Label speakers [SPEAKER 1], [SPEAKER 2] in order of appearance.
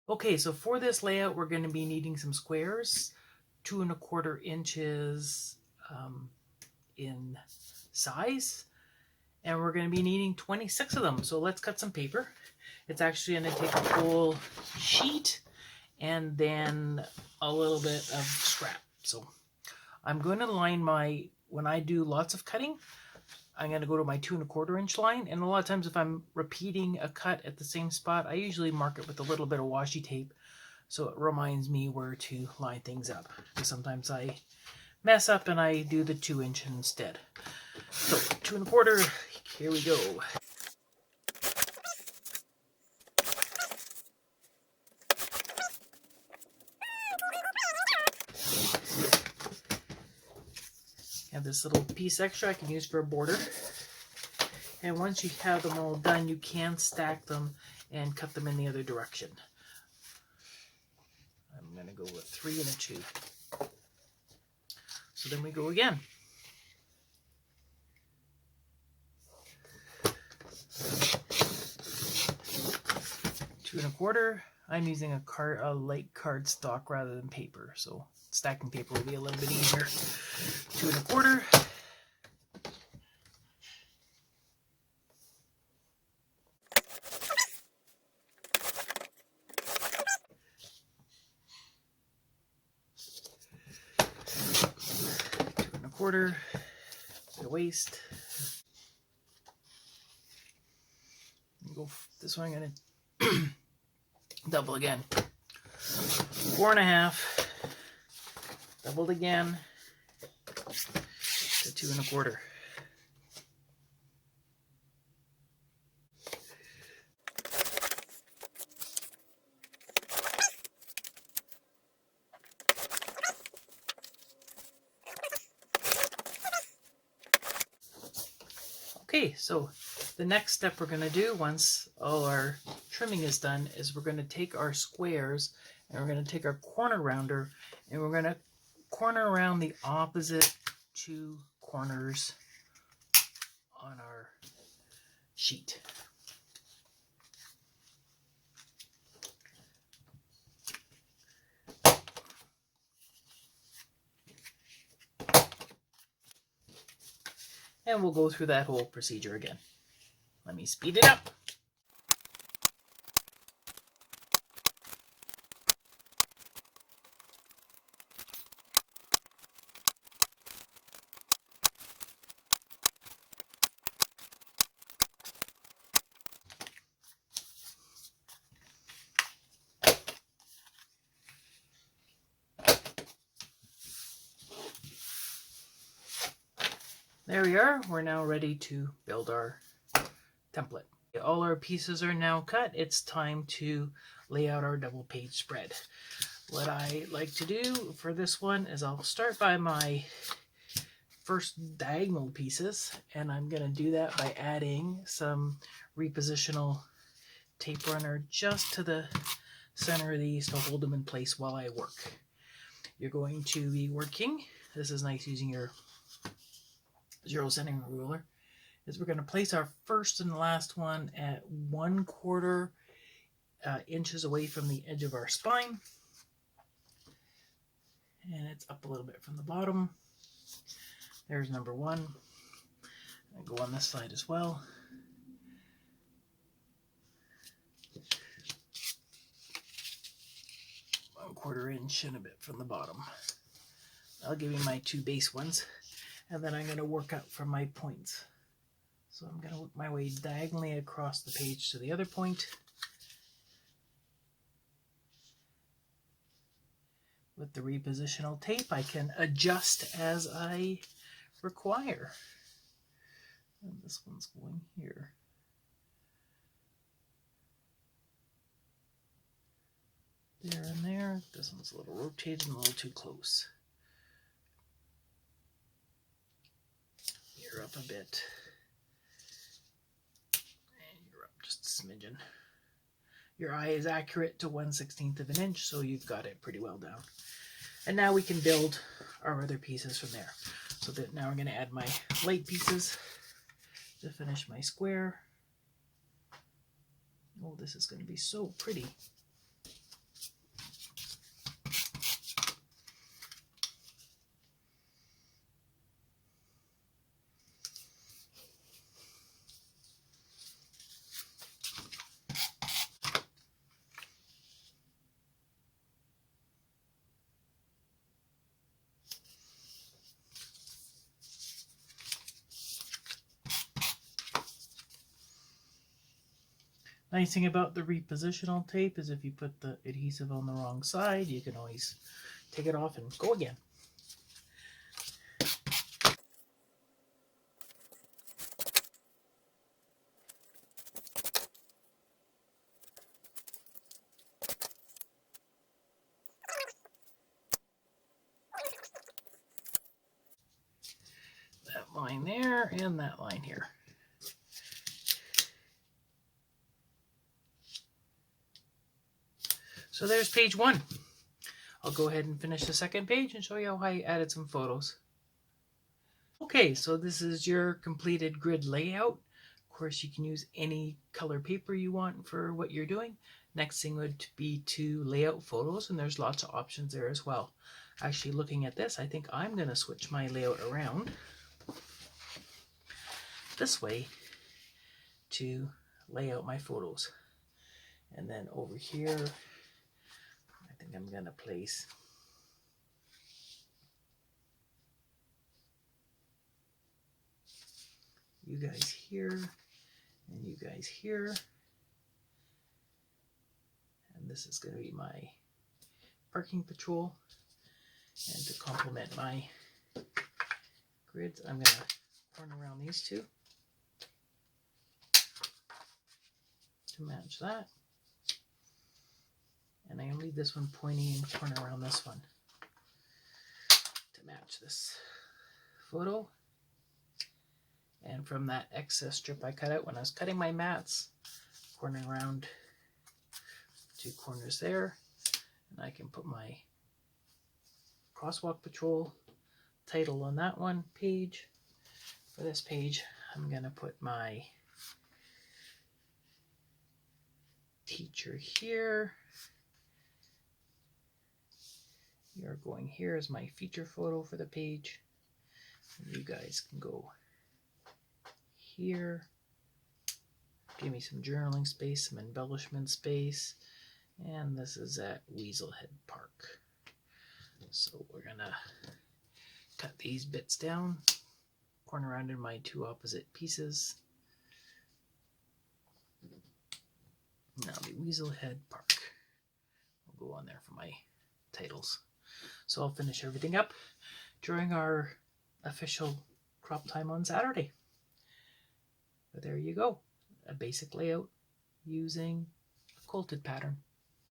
[SPEAKER 1] Okay, so for this layout, we're going to be needing some squares, 2¼ inches in size, and we're going to be needing 26 of them. So let's cut some paper. It's actually going to take a whole sheet and then a little bit of scrap. So I'm going to line when I do lots of cutting, I'm going to go to my 2¼ inch line. And a lot of times if I'm repeating a cut at the same spot, I usually mark it with a little bit of washi tape, so it reminds me where to line things up. Sometimes I mess up and I do the 2" instead. So 2¼ here we go. Have this little piece extra I can use for a border. And once you have them all done, you can stack them and cut them in the other direction. I'm going to go with 3 and a 2. So then we go again. 2¼ I'm using a light cardstock rather than paper, so stacking paper will be a little bit easier. 2¼ 2¼ bit of waste. Go this one. I'm gonna double again. 4½, doubled again to 2¼ Okay, so the next step we're going to do once all our trimming is done is we're going to take our squares and we're going to take our corner rounder and we're going to corner around the opposite 2 corners on our sheet. And we'll go through that whole procedure again. Let me speed it up. There we are. We're now ready to build our template. All our pieces are now cut. It's time to lay out our double page spread. What I like to do for this one is I'll start by my first diagonal pieces, and I'm going to do that by adding some repositional tape runner just to the center of these to hold them in place while I work. You're going to be working, this is nice using your 0 center ruler, is we're going to place our first and last one at 1/4 inches away from the edge of our spine, and it's up a little bit from the bottom. There's number 1. I'll go on this side as well. One 1/4 inch and a bit from the bottom. I'll give you my 2 base ones, and then I'm going to work out from my points. So I'm going to work my way diagonally across the page to the other point. With the repositional tape, I can adjust as I require. And this one's going here. There and there. This one's a little rotated and a little too close. You're up a bit. And you're up just a smidgen. Your eye is accurate to 1/16 of an inch, so you've got it pretty well down. And now we can build our other pieces from there. So that now we're going to add my light pieces to finish my square. Oh, this is going to be so pretty. Nice thing about the repositional tape is if you put the adhesive on the wrong side, you can always take it off and go again. That line there and that line here. So there's page 1. I'll go ahead and finish the second page and show you how I added some photos. Okay, so this is your completed grid layout. Of course, you can use any color paper you want for what you're doing. Next thing would be to lay out photos, and there's lots of options there as well. Actually, looking at this, I think I'm going to switch my layout around this way to lay out my photos. And then over here, I think I'm going to place you guys here and you guys here. And this is going to be my parking patrol. And to complement my grids, I'm going to turn around these two to match that. And I'm going to leave this one pointy and turn around this one to match this photo. And from that excess strip I cut out when I was cutting my mats, corner around 2 corners there, and I can put my crosswalk patrol title on that one page. For this page, I'm going to put my teacher here. You're going here as my feature photo for the page. And you guys can go here. Give me some journaling space, some embellishment space. And this is at Weaselhead Park. So we're gonna cut these bits down, corner around in my 2 opposite pieces. Now the Weaselhead Park. I'll go on there for my titles. So I'll finish everything up during our official crop time on Saturday. But there you go, a basic layout using a quilted pattern.